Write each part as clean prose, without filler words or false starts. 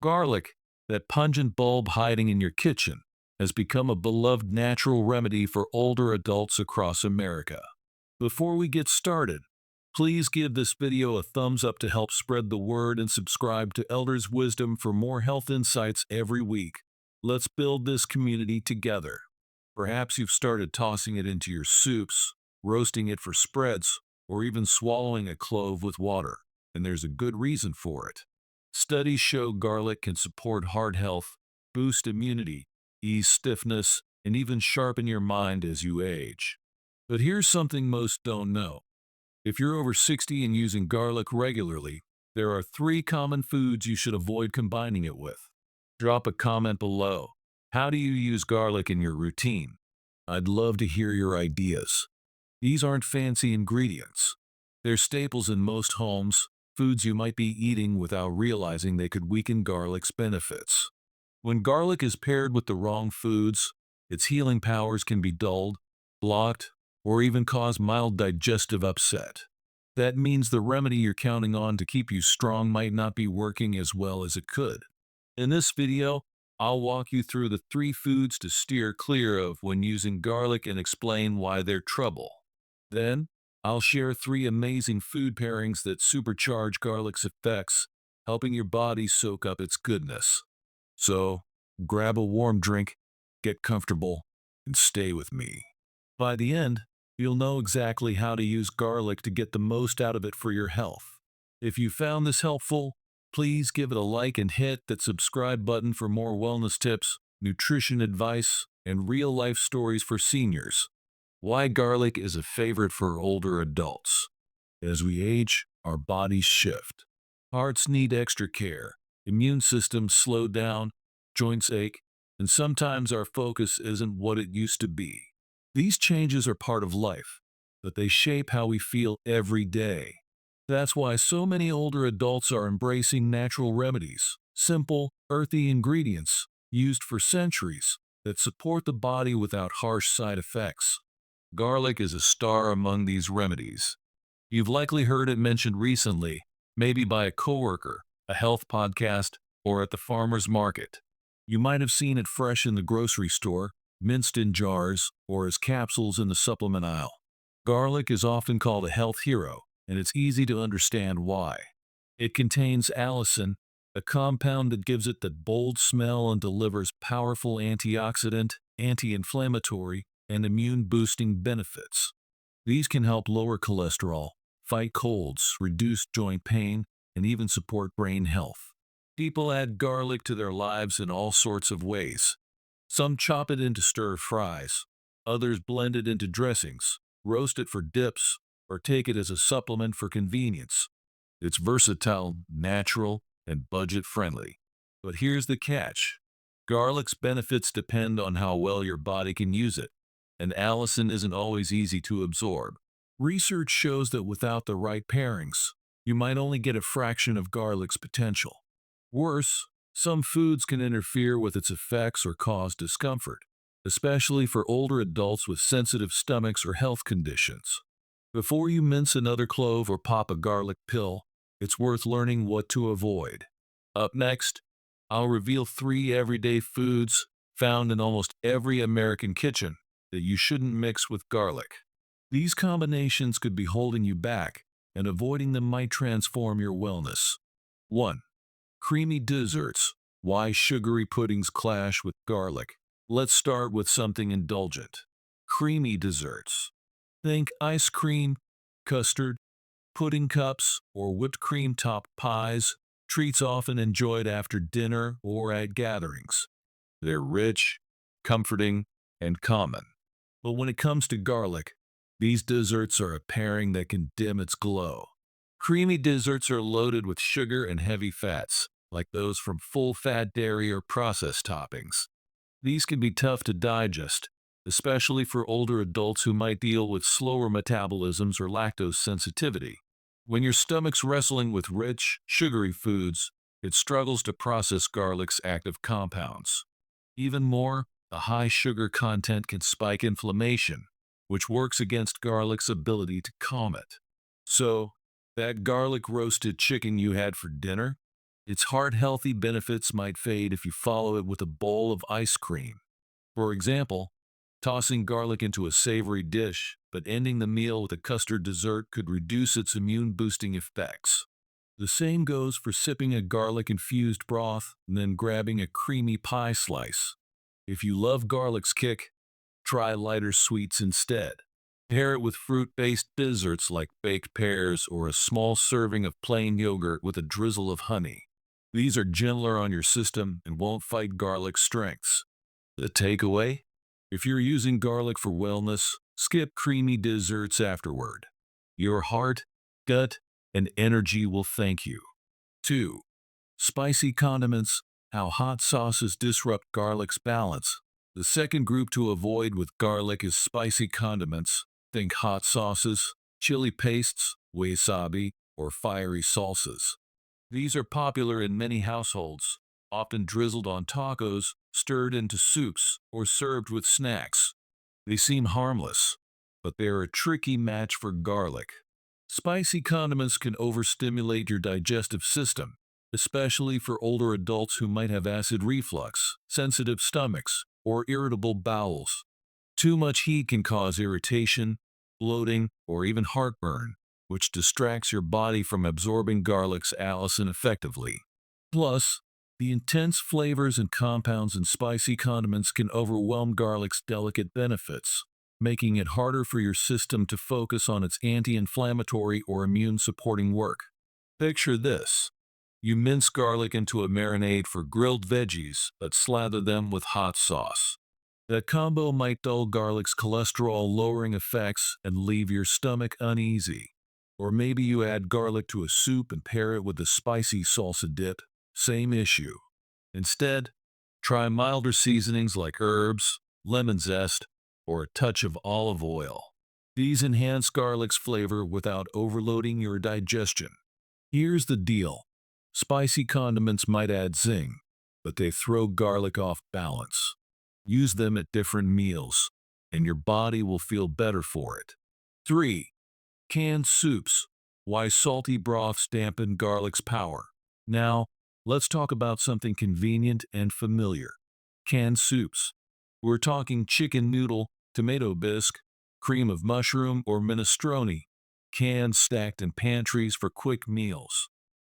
Garlic, that pungent bulb hiding in your kitchen, has become a beloved natural remedy for older adults across America. Before we get started, please give this video a thumbs up to help spread the word and subscribe to Elders Wisdom for more health insights every week. Let's build this community together. Perhaps you've started tossing it into your soups, roasting it for spreads, or even swallowing a clove with water, and there's a good reason for it. Studies show garlic can support heart health, boost immunity, ease stiffness, and even sharpen your mind as you age. But here's something most don't know. If you're over 60 and using garlic regularly, there are 3 common foods you should avoid combining it with. Drop a comment below. How do you use garlic in your routine? I'd love to hear your ideas. These aren't fancy ingredients. They're staples in most homes, foods you might be eating without realizing they could weaken garlic's benefits. When garlic is paired with the wrong foods, its healing powers can be dulled, blocked, or even cause mild digestive upset. That means the remedy you're counting on to keep you strong might not be working as well as it could. In this video, I'll walk you through the 3 foods to steer clear of when using garlic and explain why they're trouble. Then, I'll share 3 amazing food pairings that supercharge garlic's effects, helping your body soak up its goodness. So, grab a warm drink, get comfortable, and stay with me. By the end, you'll know exactly how to use garlic to get the most out of it for your health. If you found this helpful, please give it a like and hit that subscribe button for more wellness tips, nutrition advice, and real-life stories for seniors. Why garlic is a favorite for older adults. As we age, our bodies shift. Hearts need extra care, immune systems slow down, joints ache, and sometimes our focus isn't what it used to be. These changes are part of life, but they shape how we feel every day. That's why so many older adults are embracing natural remedies, simple, earthy ingredients used for centuries that support the body without harsh side effects. Garlic is a star among these remedies. You've likely heard it mentioned recently, maybe by a coworker, a health podcast, or at the farmer's market. You might have seen it fresh in the grocery store, minced in jars, or as capsules in the supplement aisle. Garlic is often called a health hero, and it's easy to understand why. It contains allicin, a compound that gives it that bold smell and delivers powerful antioxidant, anti-inflammatory, and immune-boosting benefits. These can help lower cholesterol, fight colds, reduce joint pain, and even support brain health. People add garlic to their lives in all sorts of ways. Some chop it into stir fries, others blend it into dressings, roast it for dips, or take it as a supplement for convenience. It's versatile, natural, and budget-friendly. But here's the catch. Garlic's benefits depend on how well your body can use it, and allicin isn't always easy to absorb. Research shows that without the right pairings, you might only get a fraction of garlic's potential. Worse, some foods can interfere with its effects or cause discomfort, especially for older adults with sensitive stomachs or health conditions. Before you mince another clove or pop a garlic pill, it's worth learning what to avoid. Up next, I'll reveal 3 everyday foods found in almost every American kitchen that you shouldn't mix with garlic. These combinations could be holding you back, and avoiding them might transform your wellness. 1. Creamy desserts. Why sugary puddings clash with garlic. Let's start with something indulgent. Creamy desserts. Think ice cream, custard, pudding cups, or whipped cream topped pies, treats often enjoyed after dinner or at gatherings. They're rich, comforting, and common. But when it comes to garlic, these desserts are a pairing that can dim its glow. Creamy desserts are loaded with sugar and heavy fats, like those from full-fat dairy or processed toppings. These can be tough to digest, especially for older adults who might deal with slower metabolisms or lactose sensitivity. When your stomach's wrestling with rich, sugary foods, it struggles to process garlic's active compounds. Even more, the high sugar content can spike inflammation, which works against garlic's ability to calm it. So, that garlic roasted chicken you had for dinner? Its heart-healthy benefits might fade if you follow it with a bowl of ice cream. For example, tossing garlic into a savory dish, but ending the meal with a custard dessert could reduce its immune-boosting effects. The same goes for sipping a garlic-infused broth and then grabbing a creamy pie slice. If you love garlic's kick, try lighter sweets instead. Pair it with fruit-based desserts like baked pears or a small serving of plain yogurt with a drizzle of honey. These are gentler on your system and won't fight garlic's strengths. The takeaway? If you're using garlic for wellness, skip creamy desserts afterward. Your heart, gut, and energy will thank you. 2. Spicy condiments, how hot sauces disrupt garlic's balance. The second group to avoid with garlic is spicy condiments. Think hot sauces, chili pastes, wasabi, or fiery salsas. These are popular in many households, often drizzled on tacos, stirred into soups, or served with snacks. They seem harmless, but they're a tricky match for garlic. Spicy condiments can overstimulate your digestive system, especially for older adults who might have acid reflux, sensitive stomachs, or irritable bowels. Too much heat can cause irritation, bloating, or even heartburn, which distracts your body from absorbing garlic's allicin effectively. Plus, the intense flavors and compounds in spicy condiments can overwhelm garlic's delicate benefits, making it harder for your system to focus on its anti-inflammatory or immune-supporting work. Picture this. You mince garlic into a marinade for grilled veggies, but slather them with hot sauce. That combo might dull garlic's cholesterol-lowering effects and leave your stomach uneasy. Or maybe you add garlic to a soup and pair it with a spicy salsa dip. Same issue. Instead, try milder seasonings like herbs, lemon zest, or a touch of olive oil. These enhance garlic's flavor without overloading your digestion. Here's the deal. Spicy condiments might add zing, but they throw garlic off balance. Use them at different meals, and your body will feel better for it. 3. Canned soups. Why salty broths dampen garlic's power. Now, let's talk about something convenient and familiar. Canned soups. We're talking chicken noodle, tomato bisque, cream of mushroom, or minestrone. Cans stacked in pantries for quick meals.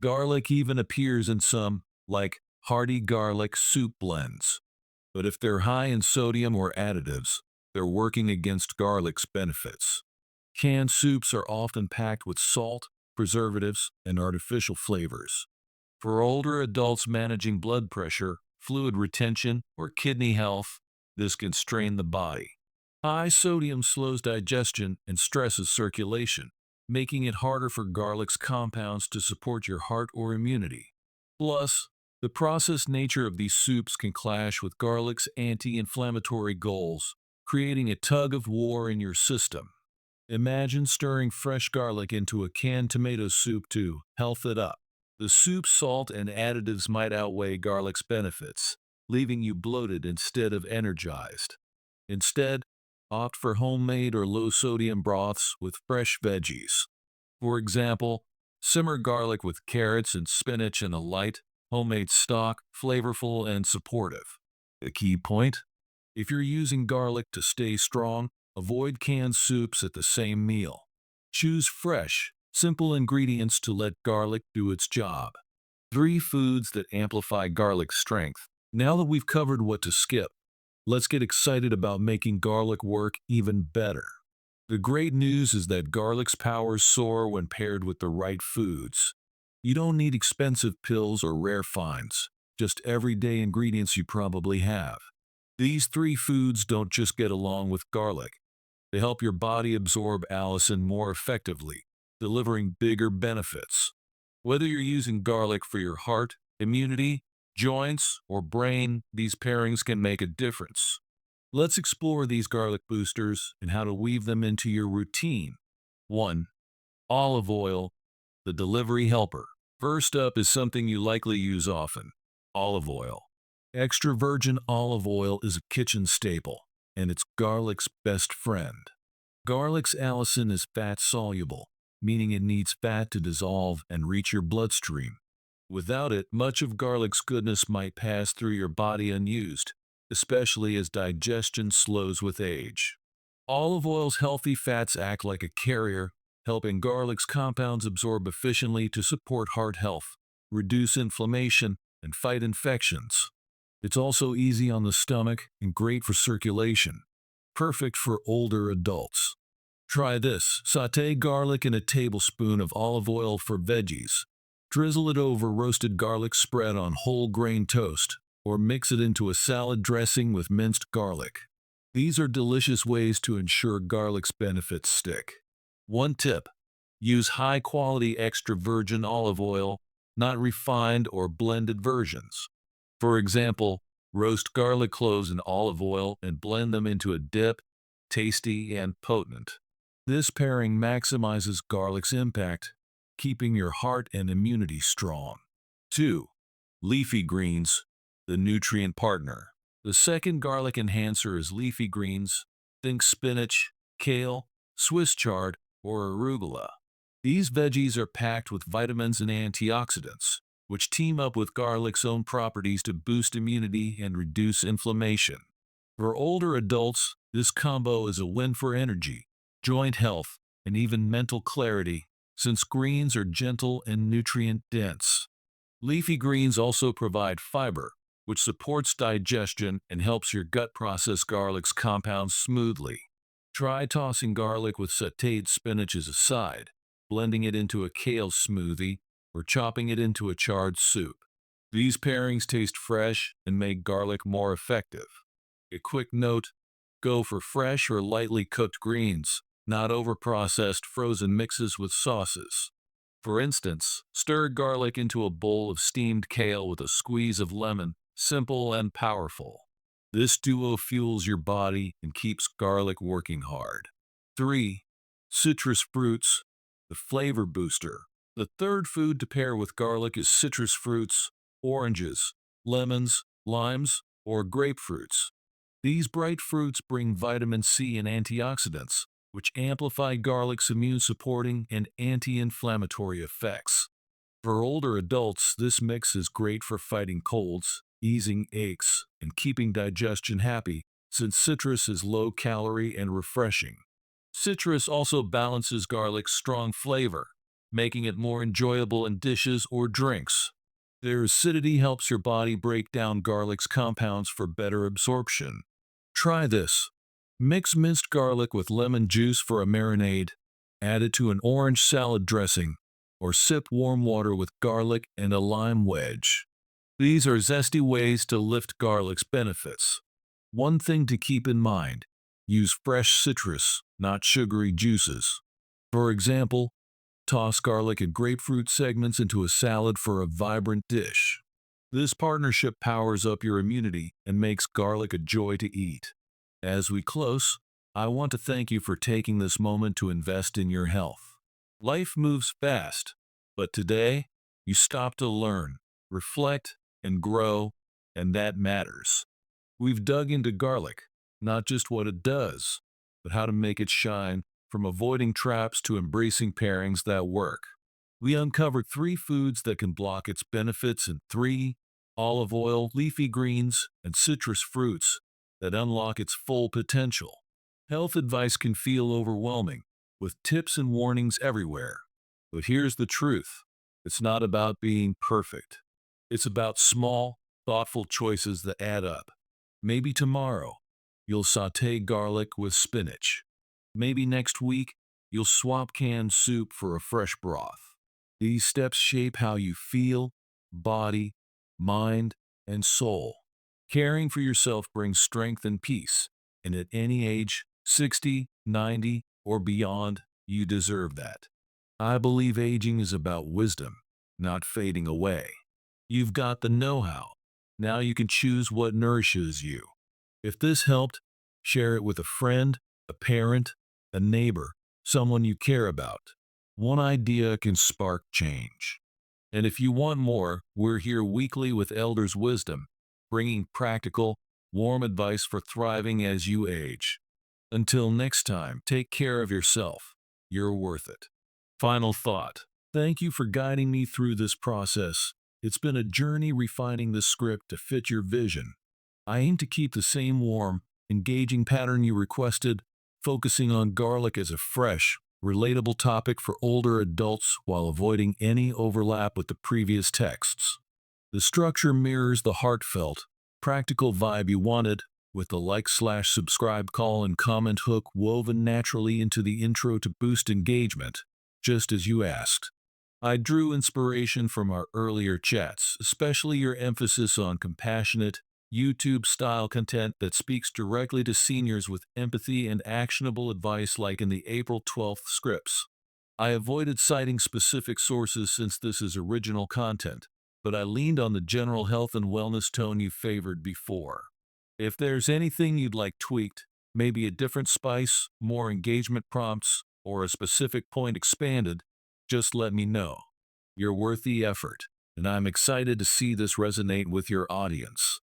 Garlic even appears in some, like hearty garlic soup blends. But if they're high in sodium or additives, they're working against garlic's benefits. Canned soups are often packed with salt, preservatives, and artificial flavors. For older adults managing blood pressure, fluid retention, or kidney health, this can strain the body. High sodium slows digestion and stresses circulation, making it harder for garlic's compounds to support your heart or immunity. Plus, the processed nature of these soups can clash with garlic's anti-inflammatory goals, creating a tug-of-war in your system. Imagine stirring fresh garlic into a canned tomato soup to health it up. The soup's salt and additives might outweigh garlic's benefits, leaving you bloated instead of energized. Instead, opt for homemade or low-sodium broths with fresh veggies. For example, simmer garlic with carrots and spinach in a light, homemade stock, flavorful and supportive. The key point? If you're using garlic to stay strong, avoid canned soups at the same meal. Choose fresh, simple ingredients to let garlic do its job. 3 foods that amplify garlic's strength. Now that we've covered what to skip, let's get excited about making garlic work even better. The great news is that garlic's powers soar when paired with the right foods. You don't need expensive pills or rare finds, just everyday ingredients you probably have. These 3 foods don't just get along with garlic. They help your body absorb allicin more effectively, delivering bigger benefits. Whether you're using garlic for your heart, immunity, joints, or brain, these pairings can make a difference. Let's explore these garlic boosters and how to weave them into your routine. 1. Olive oil, the delivery helper. First up is something you likely use often: olive oil. Extra virgin olive oil is a kitchen staple, and it's garlic's best friend. Garlic's allicin is fat-soluble, meaning it needs fat to dissolve and reach your bloodstream. Without it, much of garlic's goodness might pass through your body unused, especially as digestion slows with age. Olive oil's healthy fats act like a carrier, helping garlic's compounds absorb efficiently to support heart health, reduce inflammation, and fight infections. It's also easy on the stomach and great for circulation, perfect for older adults. Try this. Sauté garlic in a tablespoon of olive oil for veggies. Drizzle it over roasted garlic spread on whole grain toast, or mix it into a salad dressing with minced garlic. These are delicious ways to ensure garlic's benefits stick. One tip: use high quality extra virgin olive oil, not refined or blended versions. For example, roast garlic cloves in olive oil and blend them into a dip, tasty and potent. This pairing maximizes garlic's impact, keeping your heart and immunity strong. 2. Leafy greens, the nutrient partner. The second garlic enhancer is leafy greens. Think spinach, kale, Swiss chard, or arugula. These veggies are packed with vitamins and antioxidants, which team up with garlic's own properties to boost immunity and reduce inflammation. For older adults, this combo is a win for energy, joint health, and even mental clarity, since greens are gentle and nutrient-dense. Leafy greens also provide fiber, which supports digestion and helps your gut process garlic's compounds smoothly. Try tossing garlic with sautéed spinach as a side, blending it into a kale smoothie, or chopping it into a chard soup. These pairings taste fresh and make garlic more effective. A quick note: go for fresh or lightly cooked greens, not overprocessed frozen mixes with sauces. For instance, stir garlic into a bowl of steamed kale with a squeeze of lemon, simple and powerful. This duo fuels your body and keeps garlic working hard. 3. Citrus fruits, the flavor booster. The third food to pair with garlic is citrus fruits, oranges, lemons, limes, or grapefruits. These bright fruits bring vitamin C and antioxidants, which amplify garlic's immune-supporting and anti-inflammatory effects. For older adults, this mix is great for fighting colds, easing aches, and keeping digestion happy, since citrus is low-calorie and refreshing. Citrus also balances garlic's strong flavor, making it more enjoyable in dishes or drinks. Their acidity helps your body break down garlic's compounds for better absorption. Try this. Mix minced garlic with lemon juice for a marinade, add it to an orange salad dressing, or sip warm water with garlic and a lime wedge. These are zesty ways to lift garlic's benefits. One thing to keep in mind: use fresh citrus, not sugary juices. For example, toss garlic and grapefruit segments into a salad for a vibrant dish. This partnership powers up your immunity and makes garlic a joy to eat. As we close, I want to thank you for taking this moment to invest in your health. Life moves fast, but today, you stop to learn, reflect, and grow, and that matters. We've dug into garlic, not just what it does, but how to make it shine, from avoiding traps to embracing pairings that work. We uncovered 3 foods that can block its benefits and 3 olive oil, leafy greens, and citrus fruits that unlock its full potential. Health advice can feel overwhelming, with tips and warnings everywhere. But here's the truth: it's not about being perfect. It's about small, thoughtful choices that add up. Maybe tomorrow, you'll sauté garlic with spinach. Maybe next week, you'll swap canned soup for a fresh broth. These steps shape how you feel, body, mind, and soul. Caring for yourself brings strength and peace, and at any age, 60, 90, or beyond, you deserve that. I believe aging is about wisdom, not fading away. You've got the know-how. Now you can choose what nourishes you. If this helped, share it with a friend, a parent, a neighbor, someone you care about. One idea can spark change. And if you want more, we're here weekly with Elders' Wisdom, bringing practical, warm advice for thriving as you age. Until next time, take care of yourself. You're worth it. Final thought: thank you for guiding me through this process. It's been a journey refining the script to fit your vision. I aim to keep the same warm, engaging pattern you requested, focusing on garlic as a fresh, relatable topic for older adults while avoiding any overlap with the previous texts. The structure mirrors the heartfelt, practical vibe you wanted, with the like/subscribe call and comment hook woven naturally into the intro to boost engagement, just as you asked. I drew inspiration from our earlier chats, especially your emphasis on compassionate, YouTube-style content that speaks directly to seniors with empathy and actionable advice like in the April 12th scripts. I avoided citing specific sources since this is original content, but I leaned on the general health and wellness tone you favored before. If there's anything you'd like tweaked, maybe a different spice, more engagement prompts, or a specific point expanded, just let me know. You're worth the effort, and I'm excited to see this resonate with your audience.